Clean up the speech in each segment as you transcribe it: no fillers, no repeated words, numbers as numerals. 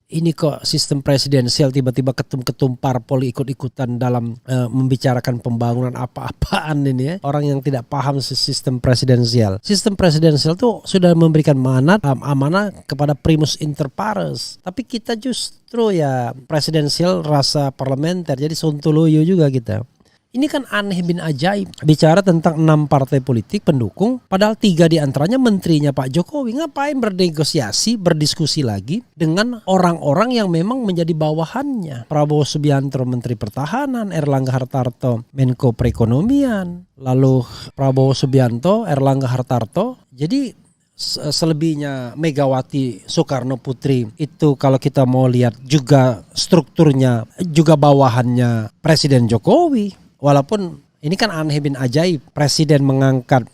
ini kok sistem presidensial tiba-tiba ketum-ketum parpol ikut-ikutan dalam membicarakan pembangunan apa-apaan ini ya. Orang yang tidak paham sistem presidensial. Sistem presidensial tuh sudah memberikan amanah kepada primus inter pares. Tapi kita justru ya presidensial rasa parlementer. Jadi sontoloyo juga kita. Ini kan aneh bin ajaib. Bicara tentang 6 partai politik pendukung, padahal 3 diantaranya menterinya Pak Jokowi. Ngapain bernegosiasi, berdiskusi lagi dengan orang-orang yang memang menjadi bawahannya. Prabowo Subianto Menteri Pertahanan, Erlangga Hartarto Menko Perekonomian, lalu Prabowo Subianto, Erlangga Hartarto. Jadi selebihnya Megawati Soekarno Putri itu kalau kita mau lihat juga strukturnya juga bawahannya Presiden Jokowi. Walaupun ini kan aneh bin ajaib, Presiden mengangkat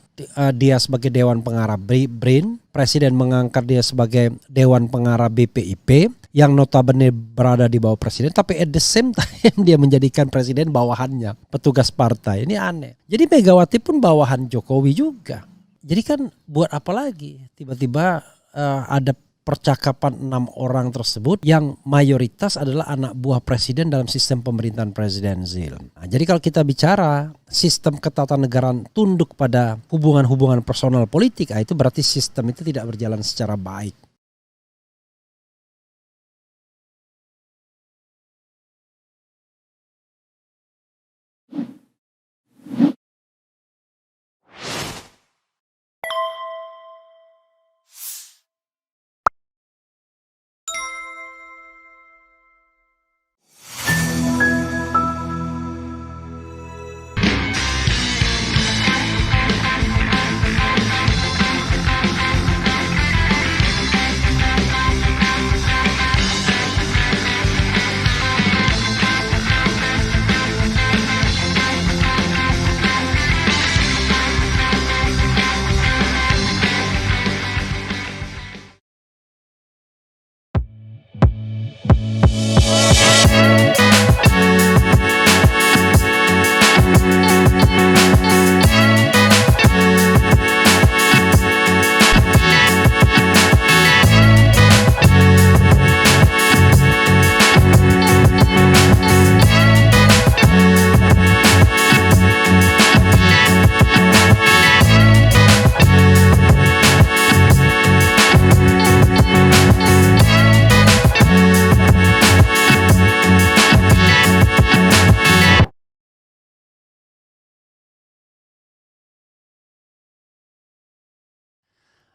dia sebagai Dewan Pengarah BRIN, Presiden mengangkat dia sebagai Dewan Pengarah BPIP yang notabene berada di bawah Presiden, tapi at the same time dia menjadikan Presiden bawahannya, petugas partai. Ini aneh. Jadi Megawati pun bawahan Jokowi juga. Jadi kan buat apa lagi tiba-tiba ada percakapan 6 orang tersebut yang mayoritas adalah anak buah presiden dalam sistem pemerintahan presidensial. Nah, jadi kalau kita bicara sistem ketatanegaraan tunduk pada hubungan-hubungan personal politik, itu berarti sistem itu tidak berjalan secara baik.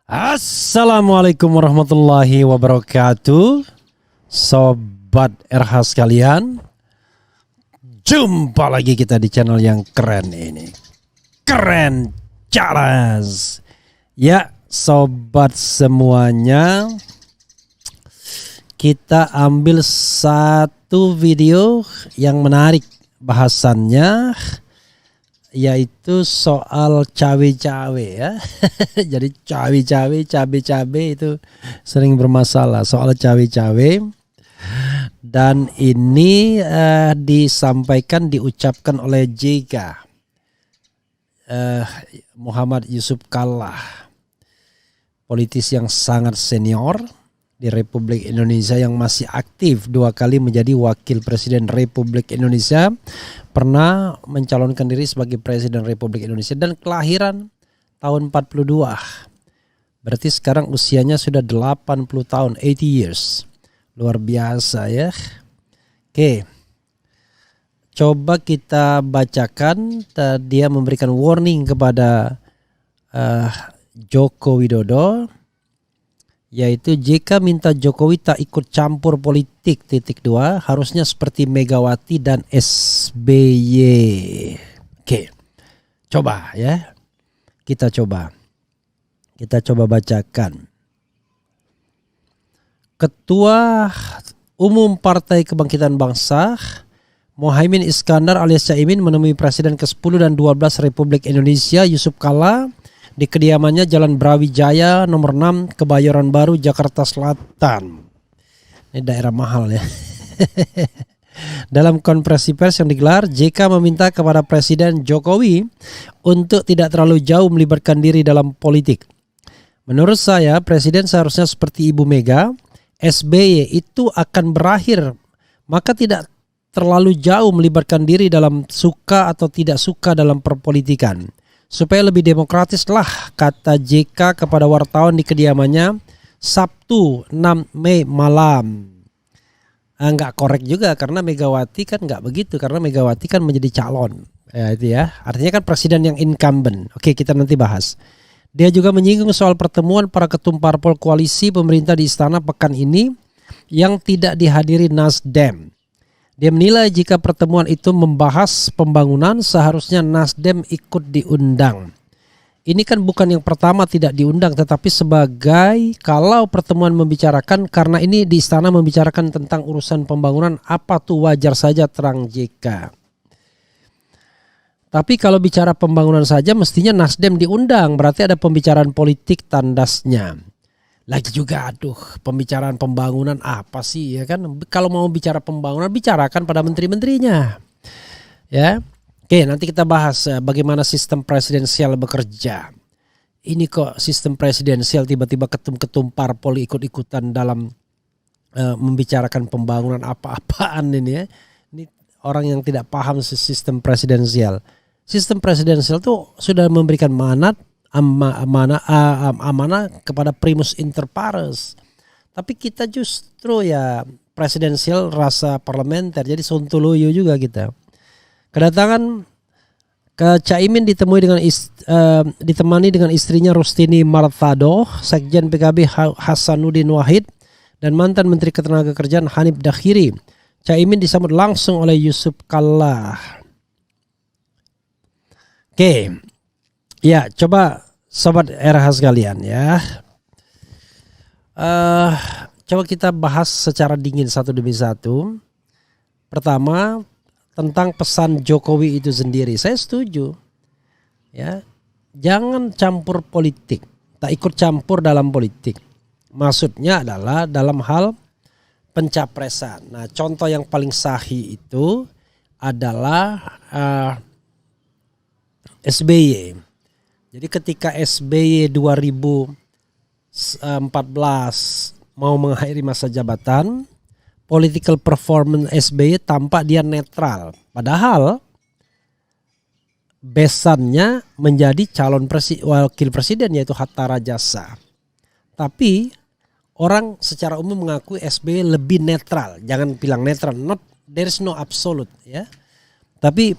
Assalamualaikum warahmatullahi wabarakatuh. Sobat RH sekalian, jumpa lagi kita di channel yang keren ini, Keren Challenge. Ya sobat semuanya, kita ambil satu video yang menarik bahasannya, yaitu soal cawe-cawe ya. Jadi cabe-cabe itu sering bermasalah soal cawe-cawe. Dan ini diucapkan oleh JK Muhammad Yusuf Kalla, politisi yang sangat senior di Republik Indonesia yang masih aktif 2 kali menjadi wakil presiden Republik Indonesia, pernah mencalonkan diri sebagai presiden Republik Indonesia dan kelahiran tahun 42. Berarti sekarang usianya sudah 80 tahun, 80 years. Luar biasa ya. Oke. Coba kita bacakan, dia memberikan warning kepada Joko Widodo, yaitu JK minta Jokowi tak ikut campur politik, 2, harusnya seperti Megawati dan SBY. Oke, coba ya, kita coba bacakan. Ketua Umum Partai Kebangkitan Bangsa Muhaimin Iskandar alias Caimin menemui Presiden ke-10 dan 12 Republik Indonesia Yusuf Kalla di kediamannya Jalan Brawijaya nomor 6 Kebayoran Baru Jakarta Selatan. Ini daerah mahal ya. Dalam konferensi pers yang digelar, JK meminta kepada Presiden Jokowi untuk tidak terlalu jauh melibatkan diri dalam politik. Menurut saya, Presiden seharusnya seperti Ibu Mega, SBY itu akan berakhir, maka tidak terlalu jauh melibatkan diri dalam suka atau tidak suka dalam perpolitikan. Supaya lebih demokratis lah, kata JK kepada wartawan di kediamannya Sabtu 6 Mei malam. Nggak korek juga karena Megawati kan nggak begitu, karena Megawati kan menjadi calon. Ya, itu ya. Artinya kan presiden yang incumbent. Oke, kita nanti bahas. Dia juga menyinggung soal pertemuan para ketum parpol koalisi pemerintah di istana pekan ini yang tidak dihadiri Nasdem. Dia menilai jika pertemuan itu membahas pembangunan, seharusnya Nasdem ikut diundang. Ini kan bukan yang pertama tidak diundang, tetapi sebagai kalau pertemuan membicarakan, karena ini di istana membicarakan tentang urusan pembangunan, apa tuh wajar saja, terang JK. Tapi kalau bicara pembangunan saja mestinya Nasdem diundang, berarti ada pembicaraan politik tandasnya. Lagi juga pembicaraan pembangunan apa sih ya kan? Kalau mau bicara pembangunan bicarakan pada menteri-menterinya. Ya. Oke, nanti kita bahas bagaimana sistem presidensial bekerja. Ini kok sistem presidensial tiba-tiba ketum-ketum parpol ikut-ikutan dalam membicarakan pembangunan apa-apaan ini ya. Ini orang yang tidak paham sistem presidensial. Sistem presidensial itu sudah memberikan amanah kepada primus inter pares. Tapi kita justru ya presidensial rasa parlementer, jadi sontoloyo juga kita. Kedatangan ke Caimin ditemani dengan istrinya Rustini Martado, Sekjen PKB Hasanuddin Wahid, dan mantan Menteri Ketenagakerjaan Hanif Dakhiri. Caimin disambut langsung oleh Yusuf Kalla. Oke, ya coba sobat RH sekalian ya. Coba kita bahas secara dingin satu demi satu. Pertama tentang pesan Jokowi itu sendiri, saya setuju. Ya, jangan campur politik, tak ikut campur dalam politik. Maksudnya adalah dalam hal pencapresan. Nah, contoh yang paling sahih itu adalah SBY. Jadi ketika SBY 2014 mau mengakhiri masa jabatan, political performance SBY tampak dia netral. Padahal besannya menjadi calon wakil presiden yaitu Hatta Rajasa. Tapi orang secara umum mengakui SBY lebih netral. Jangan bilang netral, there is no absolute ya. Tapi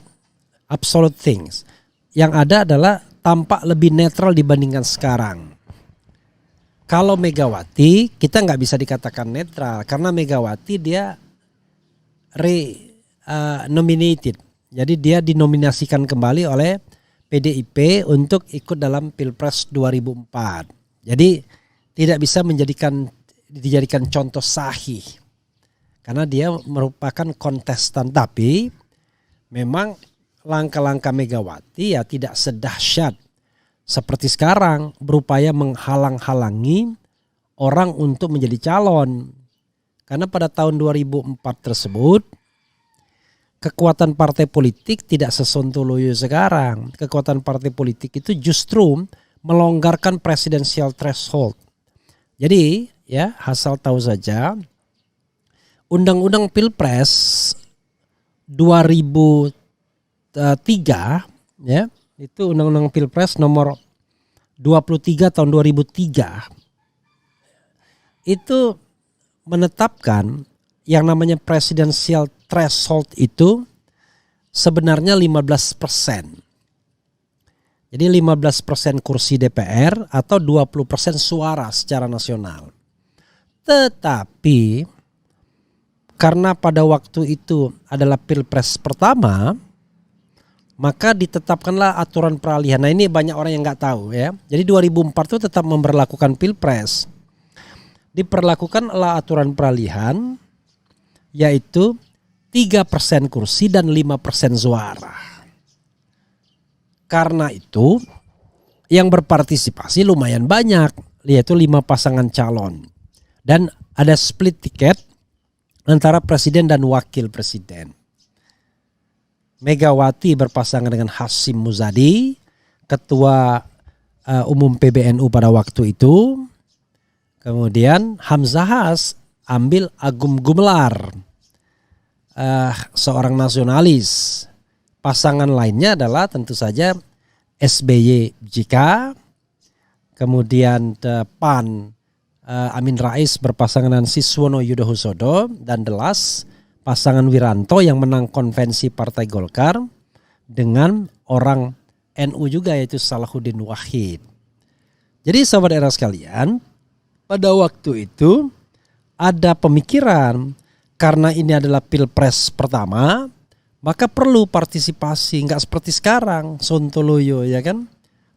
absolute things. Yang ada adalah tampak lebih netral dibandingkan sekarang. Kalau Megawati kita nggak bisa dikatakan netral karena Megawati dia nominated. Jadi dia dinominasikan kembali oleh PDIP untuk ikut dalam Pilpres 2004. Jadi tidak bisa dijadikan contoh sahih. Karena dia merupakan kontestan, tapi memang langkah-langkah Megawati ya tidak sedahsyat seperti sekarang berupaya menghalang-halangi orang untuk menjadi calon. Karena pada tahun 2004 tersebut kekuatan partai politik tidak sesontoloyo sekarang. Kekuatan partai politik itu justru melonggarkan presidensial threshold. Jadi ya asal tahu saja Undang-Undang Pilpres 2003 ya, itu Undang-Undang Pilpres nomor 23 tahun 2003 itu menetapkan yang namanya presidensial threshold itu sebenarnya 15%. Jadi 15% kursi DPR atau 20% suara secara nasional. Tetapi karena pada waktu itu adalah Pilpres pertama, maka ditetapkanlah aturan peralihan. Nah ini banyak orang yang nggak tahu ya. Jadi 2004 itu tetap memberlakukan Pilpres. Diperlakukanlah aturan peralihan yaitu 3% kursi dan 5% suara. Karena itu yang berpartisipasi lumayan banyak, yaitu 5 pasangan calon. Dan ada split tiket antara presiden dan wakil presiden. Megawati berpasangan dengan Hasyim Muzadi, ketua umum PBNU pada waktu itu. Kemudian Hamzahas ambil Agung Gumelar, seorang nasionalis. Pasangan lainnya adalah tentu saja SBY JK, kemudian PAN Amin Rais berpasangan dengan Siswono Yudhoyono, dan Delas pasangan Wiranto yang menang konvensi Partai Golkar dengan orang NU juga, yaitu Salahuddin Wahid. Jadi sahabat era sekalian, pada waktu itu ada pemikiran karena ini adalah pilpres pertama, maka perlu partisipasi, nggak seperti sekarang sontoloyo ya kan,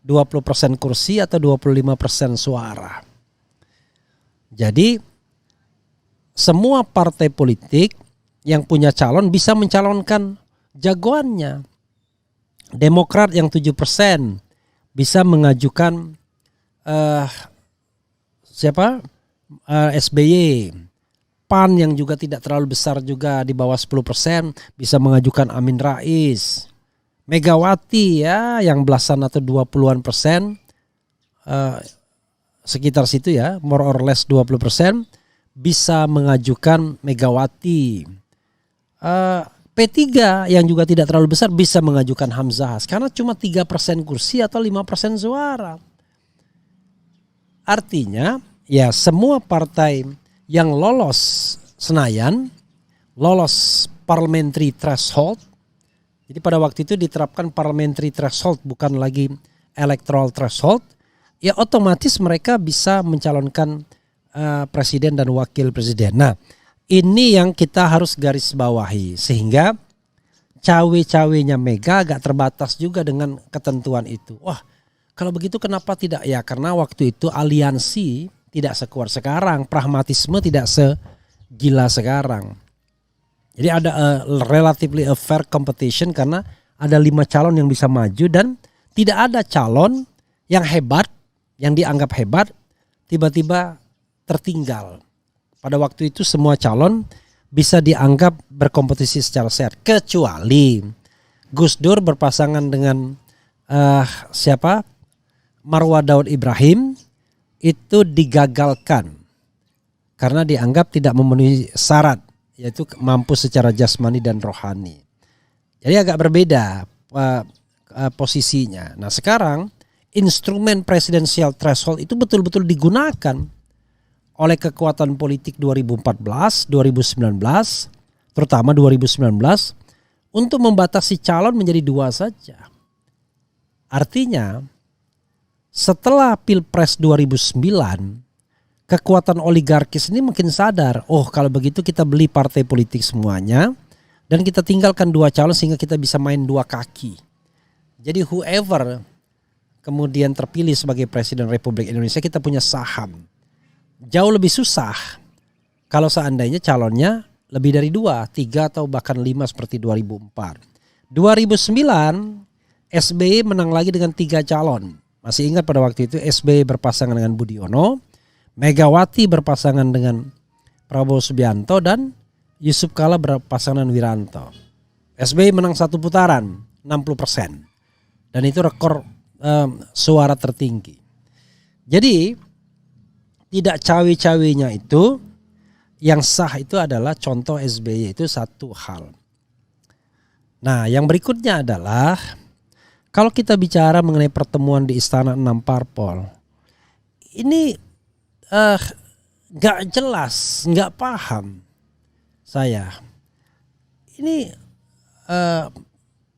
20% kursi atau 25% suara. Jadi semua partai politik yang punya calon bisa mencalonkan jagoannya. Demokrat yang 7% bisa mengajukan SBY. PAN yang juga tidak terlalu besar juga di bawah 10% bisa mengajukan Amin Rais. Megawati ya yang belasan atau 20-an persen, sekitar situ ya, more or less 20% bisa mengajukan Megawati. P3 yang juga tidak terlalu besar bisa mengajukan Hamzahas karena cuma 3% kursi atau 5% suara. Artinya ya semua partai yang lolos Senayan, lolos parliamentary threshold. Jadi pada waktu itu diterapkan parliamentary threshold, bukan lagi electoral threshold. Ya otomatis mereka bisa mencalonkan presiden dan wakil presiden. Nah, ini yang kita harus garis bawahi, sehingga cawe-cawenya Mega agak terbatas juga dengan ketentuan itu. Wah, kalau begitu kenapa tidak? Ya karena waktu itu aliansi tidak sekuat sekarang, pragmatisme tidak segila sekarang. Jadi ada relatively a fair competition karena ada 5 calon yang bisa maju dan tidak ada calon yang hebat, yang dianggap hebat, tiba-tiba tertinggal. Pada waktu itu semua calon bisa dianggap berkompetisi secara sehat, kecuali Gus Dur berpasangan dengan Marwah Daud Ibrahim, itu digagalkan karena dianggap tidak memenuhi syarat, yaitu mampu secara jasmani dan rohani. Jadi agak berbeda posisinya. Nah sekarang instrumen presidensial threshold itu betul-betul digunakan oleh kekuatan politik 2014, 2019, terutama 2019 untuk membatasi calon menjadi 2 saja. Artinya setelah Pilpres 2009, kekuatan oligarkis ini mungkin sadar, oh kalau begitu kita beli partai politik semuanya dan kita tinggalkan 2 calon sehingga kita bisa main 2 kaki. Jadi whoever kemudian terpilih sebagai Presiden Republik Indonesia, kita punya saham. Jauh lebih susah kalau seandainya calonnya lebih dari 2, 3 atau bahkan 5 seperti 2004. 2009 SBY menang lagi dengan 3 calon. Masih ingat pada waktu itu SBY berpasangan dengan Budiono, Megawati berpasangan dengan Prabowo Subianto, dan Yusuf Kala berpasangan dengan Wiranto. SBY menang 1 putaran 60%. Dan itu rekor suara tertinggi. Jadi tidak cawe-cawenya itu yang sah itu adalah contoh SBY, itu satu hal. Nah yang berikutnya adalah kalau kita bicara mengenai pertemuan di Istana 6 Parpol, ini gak jelas, gak paham saya. Ini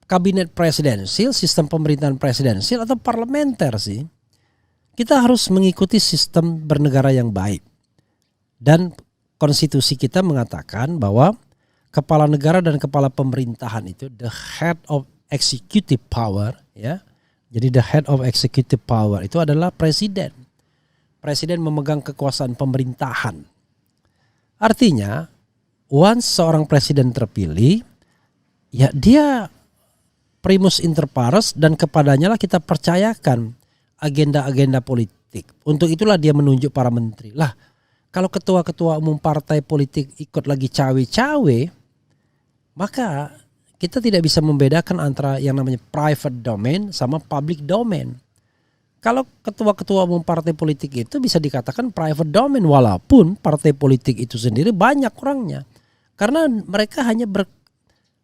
kabinet presidensil, sistem pemerintahan presidensil atau parlementer sih? Kita harus mengikuti sistem bernegara yang baik. Dan konstitusi kita mengatakan bahwa kepala negara dan kepala pemerintahan itu the head of executive power, ya. Jadi the head of executive power itu adalah presiden. Presiden memegang kekuasaan pemerintahan. Artinya, once seorang presiden terpilih, ya dia primus inter pares dan kepadanya lah kita percayakan agenda-agenda politik. Untuk itulah dia menunjuk para menteri. Lah, kalau ketua-ketua umum partai politik ikut lagi cawe-cawe, maka kita tidak bisa membedakan antara yang namanya private domain sama public domain. Kalau ketua-ketua umum partai politik itu bisa dikatakan private domain, walaupun partai politik itu sendiri banyak orangnya. Karena mereka hanya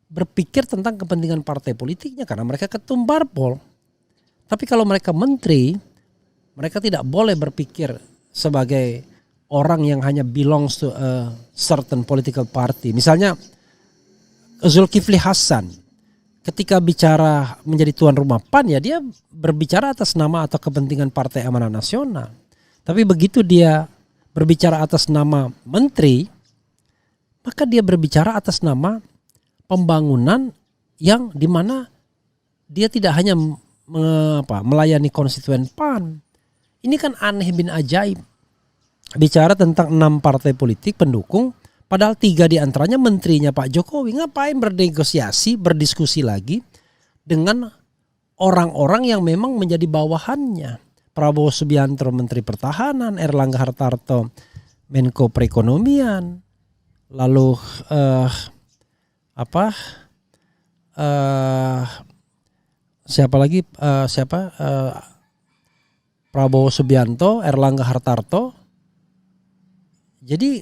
berpikir tentang kepentingan partai politiknya karena mereka ketum parpol. Tapi kalau mereka menteri, mereka tidak boleh berpikir sebagai orang yang hanya belongs to a certain political party. Misalnya Zulkifli Hasan ketika bicara menjadi tuan rumah PAN, ya dia berbicara atas nama atau kepentingan Partai Amanat Nasional. Tapi begitu dia berbicara atas nama menteri, maka dia berbicara atas nama pembangunan yang dimana dia tidak hanya melayani konstituen PAN. Ini kan aneh bin ajaib. Bicara tentang 6 partai politik pendukung, padahal 3 diantaranya menterinya Pak Jokowi. Ngapain bernegosiasi, berdiskusi lagi dengan orang-orang yang memang menjadi bawahannya. Prabowo Subianto Menteri Pertahanan, Erlangga Hartarto Menko Perekonomian, lalu siapa lagi? Prabowo Subianto, Erlangga Hartarto. Jadi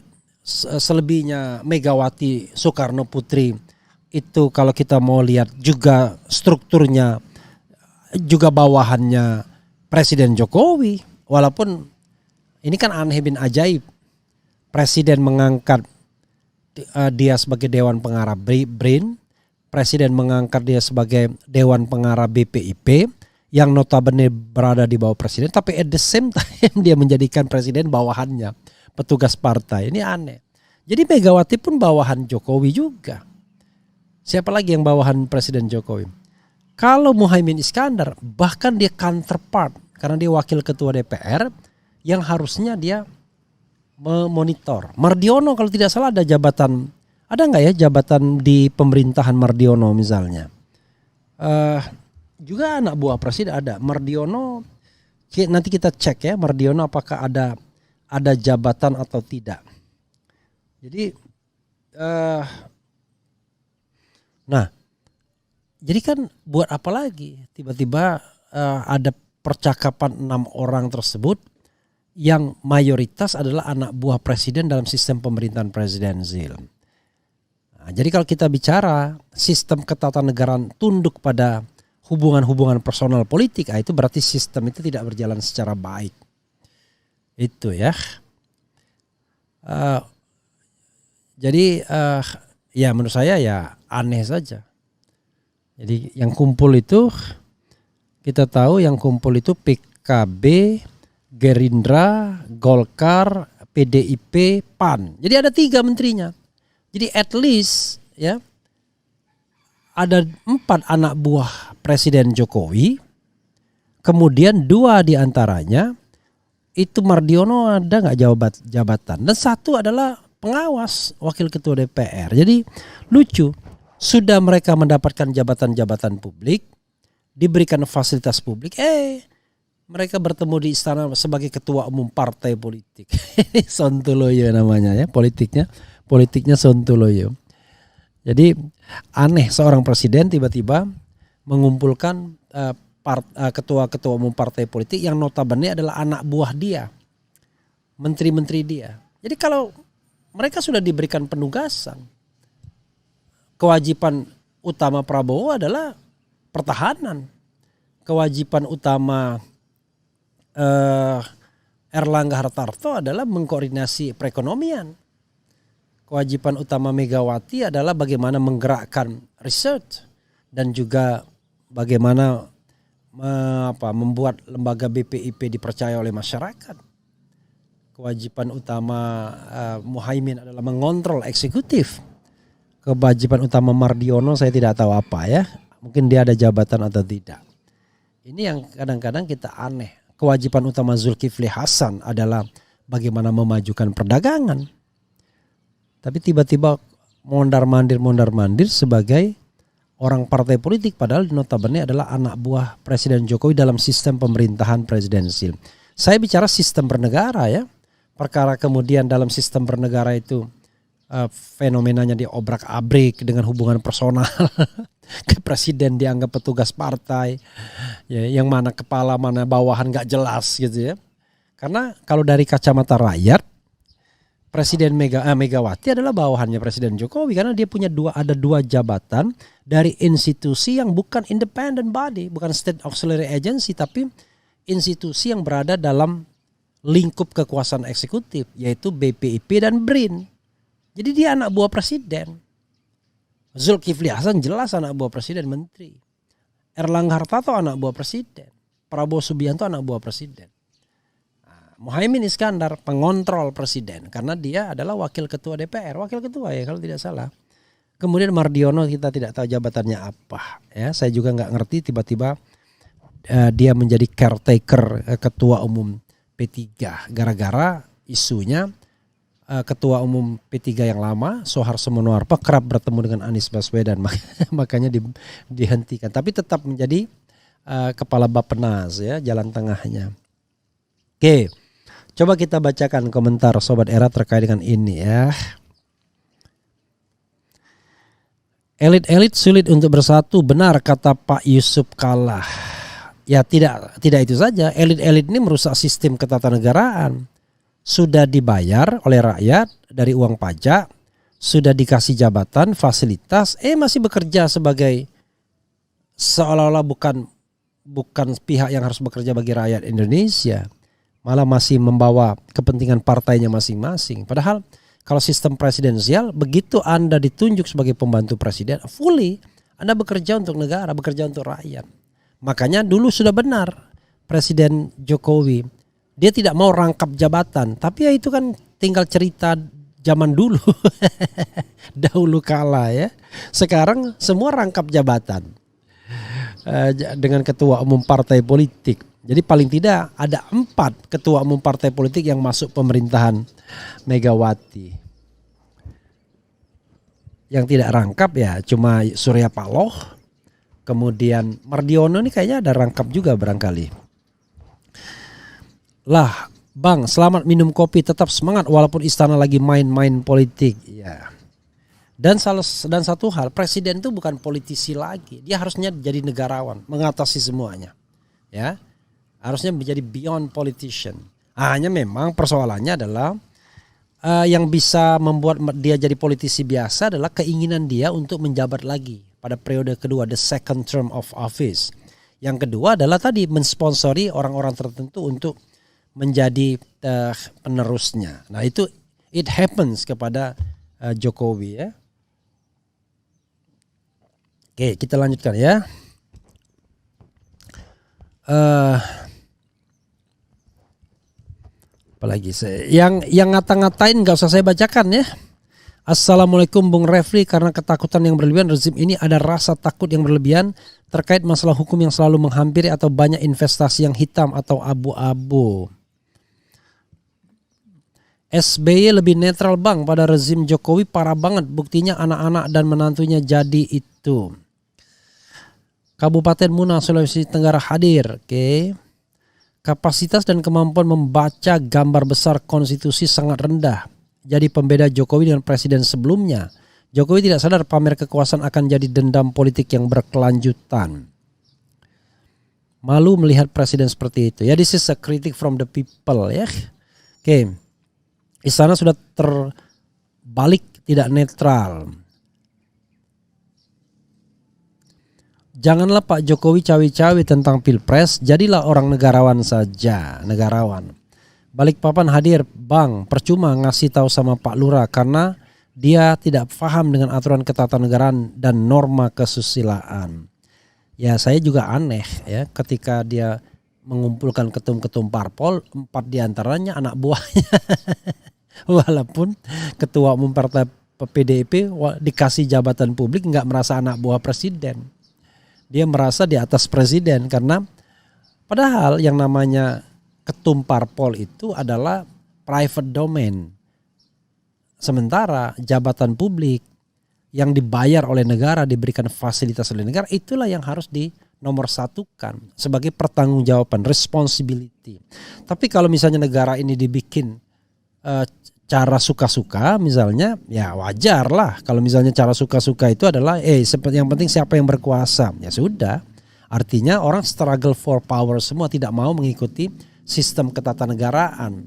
selebihnya Megawati Soekarno Putri itu kalau kita mau lihat juga strukturnya juga bawahannya Presiden Jokowi. Walaupun ini kan aneh bin ajaib. Presiden mengangkat dia sebagai Dewan Pengarah BRIN, Presiden mengangkat dia sebagai Dewan Pengarah BPIP yang notabene berada di bawah Presiden, tapi at the same time dia menjadikan Presiden bawahannya, petugas partai. Ini aneh. Jadi Megawati pun bawahan Jokowi juga. Siapa lagi yang bawahan Presiden Jokowi? Kalau Muhaimin Iskandar, bahkan dia counterpart karena dia wakil ketua DPR yang harusnya dia memonitor. Mardiono kalau tidak salah ada jabatan, ada nggak ya jabatan di pemerintahan Mardiono misalnya? Juga anak buah presiden ada. Mardiono, nanti kita cek ya Mardiono apakah ada jabatan atau tidak. Jadi jadi kan buat apa lagi tiba-tiba ada percakapan 6 orang tersebut yang mayoritas adalah anak buah presiden dalam sistem pemerintahan presidensil. Nah, jadi kalau kita bicara sistem ketatanegaraan tunduk pada hubungan-hubungan personal politik, itu berarti sistem itu tidak berjalan secara baik. Itu ya. Jadi ya menurut saya ya aneh saja. Jadi yang kumpul itu kita tahu yang kumpul itu PKB, Gerindra, Golkar, PDIP, PAN. Jadi ada 3 menterinya. Jadi at least ya ada 4 anak buah Presiden Jokowi. Kemudian 2 diantaranya itu Mardiono ada nggak jabatan. Dan 1 adalah pengawas wakil ketua DPR. Jadi lucu. Sudah mereka mendapatkan jabatan-jabatan publik, diberikan fasilitas publik, mereka bertemu di istana sebagai ketua umum partai politik. Sontoloyo namanya ya, politiknya Sontoloyo. Jadi aneh seorang presiden tiba-tiba mengumpulkan ketua-ketua umum partai politik yang notabene adalah anak buah dia, menteri-menteri dia. Jadi kalau mereka sudah diberikan penugasan, kewajiban utama Prabowo adalah pertahanan. Kewajiban utama Erlangga Hartarto adalah mengkoordinasi perekonomian. Kewajiban utama Megawati adalah bagaimana menggerakkan research dan juga bagaimana membuat lembaga BPIP dipercaya oleh masyarakat. Kewajiban utama Muhaimin adalah mengontrol eksekutif. Kewajiban utama Mardiono saya tidak tahu apa ya. Mungkin dia ada jabatan atau tidak. Ini yang kadang-kadang kita aneh. Kewajiban utama Zulkifli Hasan adalah bagaimana memajukan perdagangan. Tapi tiba-tiba mondar-mandir sebagai orang partai politik. Padahal notabene adalah anak buah Presiden Jokowi dalam sistem pemerintahan presidensil. Saya bicara sistem bernegara ya. Perkara kemudian dalam sistem bernegara itu fenomenanya diobrak-abrik dengan hubungan personal. Ke presiden dianggap petugas partai, ya, yang mana kepala mana bawahan nggak jelas gitu ya. Karena kalau dari kacamata rakyat, Presiden Megawati adalah bawahannya Presiden Jokowi karena dia punya ada dua jabatan dari institusi yang bukan independent body, bukan state auxiliary agency, tapi institusi yang berada dalam lingkup kekuasaan eksekutif, yaitu BPIP dan BRIN. Jadi dia anak buah presiden. Zulkifli Hasan jelas anak buah presiden, menteri. Erlangga Hartarto anak buah presiden. Prabowo Subianto anak buah presiden. Muhaimin Iskandar pengontrol presiden karena dia adalah wakil ketua DPR, wakil ketua ya kalau tidak salah. Kemudian Mardiono kita tidak tahu jabatannya apa. Ya, saya juga nggak ngerti tiba-tiba dia menjadi caretaker ketua umum P3 gara-gara isunya. Ketua umum P3 yang lama, Soeharto Monoarfa kerap bertemu dengan Anies Baswedan, makanya dihentikan. Tapi tetap menjadi kepala Bappenas ya, jalan tengahnya. Oke, coba kita bacakan komentar Sobat Era terkait dengan ini ya. Elit-elit sulit untuk bersatu, benar kata Pak Yusuf Kalla. Ya tidak itu saja, elit-elit ini merusak sistem ketatanegaraan. Sudah dibayar oleh rakyat dari uang pajak, sudah dikasih jabatan, fasilitas, masih bekerja sebagai seolah-olah bukan pihak yang harus bekerja bagi rakyat Indonesia, malah masih membawa kepentingan partainya masing-masing. Padahal kalau sistem presidensial, begitu Anda ditunjuk sebagai pembantu presiden, fully Anda bekerja untuk negara, bekerja untuk rakyat. Makanya dulu sudah benar Presiden Jokowi, dia tidak mau rangkap jabatan, tapi ya itu kan tinggal cerita zaman dulu, dahulu kala ya. Sekarang semua rangkap jabatan dengan ketua umum partai politik. Jadi paling tidak ada 4 ketua umum partai politik yang masuk pemerintahan Megawati. Yang tidak rangkap ya cuma Surya Paloh, kemudian Mardiono ini kayaknya ada rangkap juga barangkali. Lah, Bang, selamat minum kopi, tetap semangat walaupun istana lagi main-main politik. Ya. Dan satu hal, presiden itu bukan politisi lagi. Dia harusnya jadi negarawan, mengatasi semuanya. Ya. Harusnya menjadi beyond politician. Hanya memang persoalannya adalah yang bisa membuat dia jadi politisi biasa adalah keinginan dia untuk menjabat lagi pada periode kedua, the second term of office. Yang kedua adalah tadi mensponsori orang-orang tertentu untuk menjadi penerusnya. Nah itu it happens kepada Jokowi ya. Oke, kita lanjutkan ya. Apalagi yang ngata-ngatain nggak usah saya bacakan ya. Assalamualaikum Bung Refli, karena ketakutan yang berlebihan rezim ini ada rasa takut yang berlebihan terkait masalah hukum yang selalu menghampiri atau banyak investasi yang hitam atau abu-abu. SBY lebih netral Bang pada rezim Jokowi, parah banget, buktinya anak-anak dan menantunya jadi itu. Kabupaten Muna Sulawesi Tenggara hadir. Oke. Kapasitas dan kemampuan membaca gambar besar konstitusi sangat rendah. Jadi pembeda Jokowi dengan presiden sebelumnya. Jokowi tidak sadar pamer kekuasaan akan jadi dendam politik yang berkelanjutan. Malu melihat presiden seperti itu. Ya, this is a critic from the people ya. Oke. Istana sudah terbalik tidak netral. Janganlah Pak Jokowi cawi-cawi tentang Pilpres, jadilah orang negarawan saja, negarawan. Balikpapan hadir, Bang, percuma ngasih tahu sama Pak Lurah karena dia tidak paham dengan aturan ketatanegaraan dan norma kesusilaan. Ya saya juga aneh ya ketika dia mengumpulkan ketum-ketum parpol, 4 diantaranya anak buahnya. Walaupun ketua umum partai PDIP dikasih jabatan publik nggak merasa anak buah presiden. Dia merasa di atas presiden karena padahal yang namanya ketum parpol itu adalah private domain. Sementara jabatan publik yang dibayar oleh negara, diberikan fasilitas oleh negara, itulah yang harus dinomorsatukan sebagai pertanggungjawaban, responsibility. Tapi kalau misalnya negara ini dibikin cara suka-suka misalnya, ya wajar lah. Kalau misalnya cara suka-suka itu adalah seperti yang penting siapa yang berkuasa, ya sudah. Artinya orang struggle for power semua, tidak mau mengikuti sistem ketatanegaraan.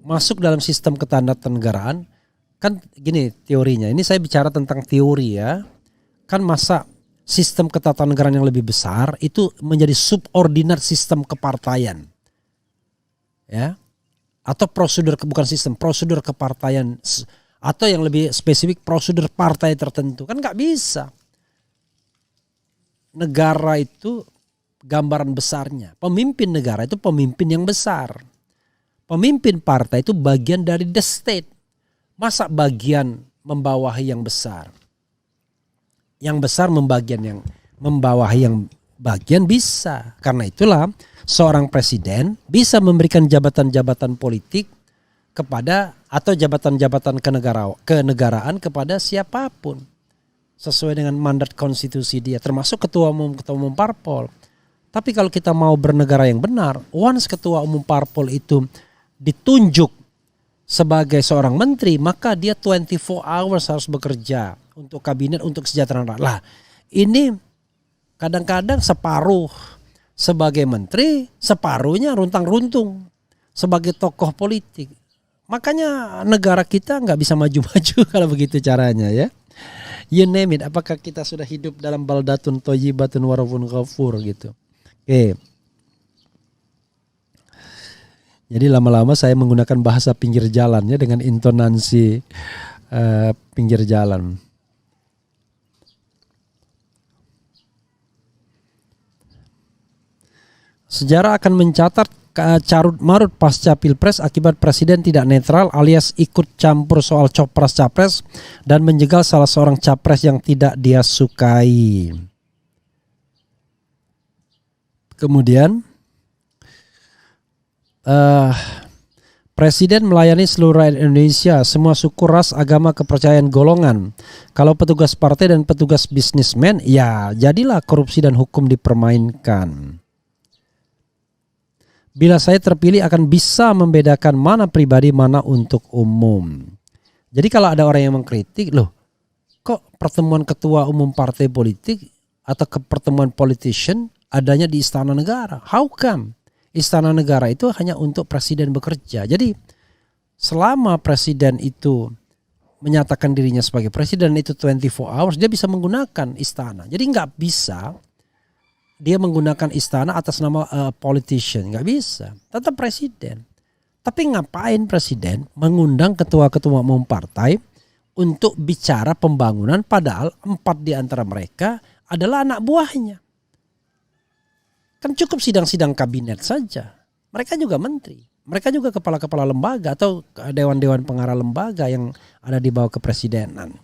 Masuk dalam sistem ketatanegaraan, kan gini teorinya. Ini saya bicara tentang teori ya. Kan masa sistem ketatanegaraan yang lebih besar itu menjadi subordinat sistem kepartaian. Ya. Atau prosedur kepartaian, atau yang lebih spesifik prosedur partai tertentu, kan nggak bisa. Negara itu gambaran besarnya, pemimpin negara itu pemimpin yang besar, pemimpin partai itu bagian dari the state. Masa bagian membawahi yang besar, yang besar membawahi yang bagian bisa. Karena itulah seorang presiden bisa memberikan jabatan-jabatan politik kepada atau jabatan-jabatan kenegaraan kepada siapapun sesuai dengan mandat konstitusi dia, termasuk ketua umum parpol. Tapi kalau kita mau bernegara yang benar, once ketua umum parpol itu ditunjuk sebagai seorang menteri, maka dia 24 hours harus bekerja untuk kabinet, untuk kesejahteraan rakyat. Lah, ini kadang-kadang separuh sebagai menteri, separuhnya runtang-runtung sebagai tokoh politik. Makanya negara kita nggak bisa maju-maju kalau begitu caranya ya. You name it. Apakah kita sudah hidup dalam baldatun thayyibatun wa rabbun ghafur gitu. Oke. Jadi lama-lama saya menggunakan bahasa pinggir jalan ya, dengan intonasi pinggir jalan. Sejarah akan mencatat carut marut pasca Pilpres akibat presiden tidak netral alias ikut campur soal copras-capres dan menjegal salah seorang capres yang tidak dia sukai. Kemudian presiden melayani seluruh rakyat Indonesia, semua suku, ras, agama, kepercayaan, golongan. Kalau petugas partai dan petugas bisnismen, ya jadilah korupsi dan hukum dipermainkan. Bila saya terpilih akan bisa membedakan mana pribadi, mana untuk umum. Jadi kalau ada orang yang mengkritik, loh kok pertemuan ketua umum partai politik atau pertemuan politician adanya di Istana Negara? How come? Istana Negara itu hanya untuk presiden bekerja. Jadi selama presiden itu menyatakan dirinya sebagai presiden itu 24 hours, dia bisa menggunakan istana. Jadi nggak bisa dia menggunakan istana atas nama politician, nggak bisa. Tetap presiden. Tapi ngapain presiden mengundang ketua-ketua umum partai untuk bicara pembangunan, padahal 4 di antara mereka adalah anak buahnya. Kan cukup sidang-sidang kabinet saja. Mereka juga menteri. Mereka juga kepala-kepala lembaga atau dewan-dewan pengarah lembaga yang ada di bawah kepresidenan.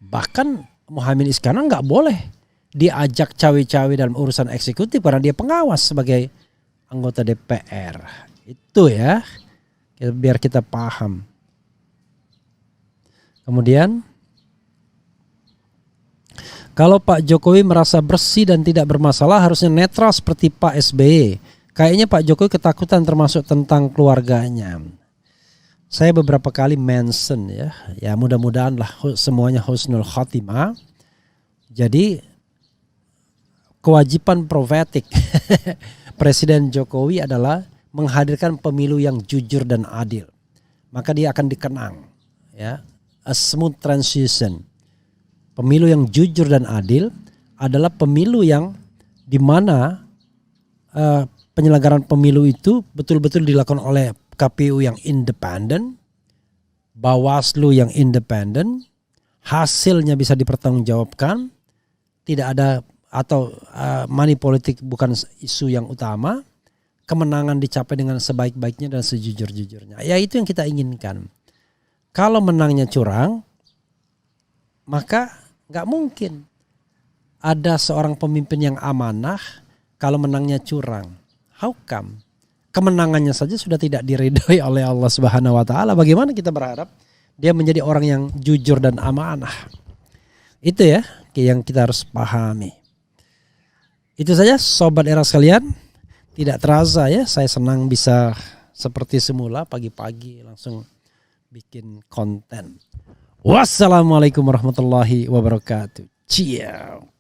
Bahkan Muhaimin Iskandar nggak boleh diajak cawe-cawe dalam urusan eksekutif karena dia pengawas sebagai anggota DPR. Itu ya, biar kita paham. Kemudian, kalau Pak Jokowi merasa bersih dan tidak bermasalah, harusnya netral seperti Pak SBY. Kayaknya Pak Jokowi ketakutan termasuk tentang keluarganya. Saya beberapa kali mention ya mudah-mudahan lah semuanya husnul khotimah. Jadi kewajiban profetik Presiden Jokowi adalah menghadirkan pemilu yang jujur dan adil. Maka dia akan dikenang ya, a smooth transition. Pemilu yang jujur dan adil adalah pemilu yang dimana penyelenggaraan pemilu itu betul-betul dilakukan oleh KPU yang independen, Bawaslu yang independen, hasilnya bisa dipertanggungjawabkan, tidak ada atau money politik bukan isu yang utama, kemenangan dicapai dengan sebaik-baiknya dan sejujur-jujurnya. Ya itu yang kita inginkan. Kalau menangnya curang, maka nggak mungkin ada seorang pemimpin yang amanah kalau menangnya curang. How come? Kemenangannya saja sudah tidak diridhoi oleh Allah Subhanahu wa taala. Bagaimana kita berharap dia menjadi orang yang jujur dan amanah? Itu ya yang kita harus pahami. Itu saja sobat era sekalian. Tidak terasa ya, saya senang bisa seperti semula pagi-pagi langsung bikin konten. Wassalamualaikum warahmatullahi wabarakatuh. Ciao.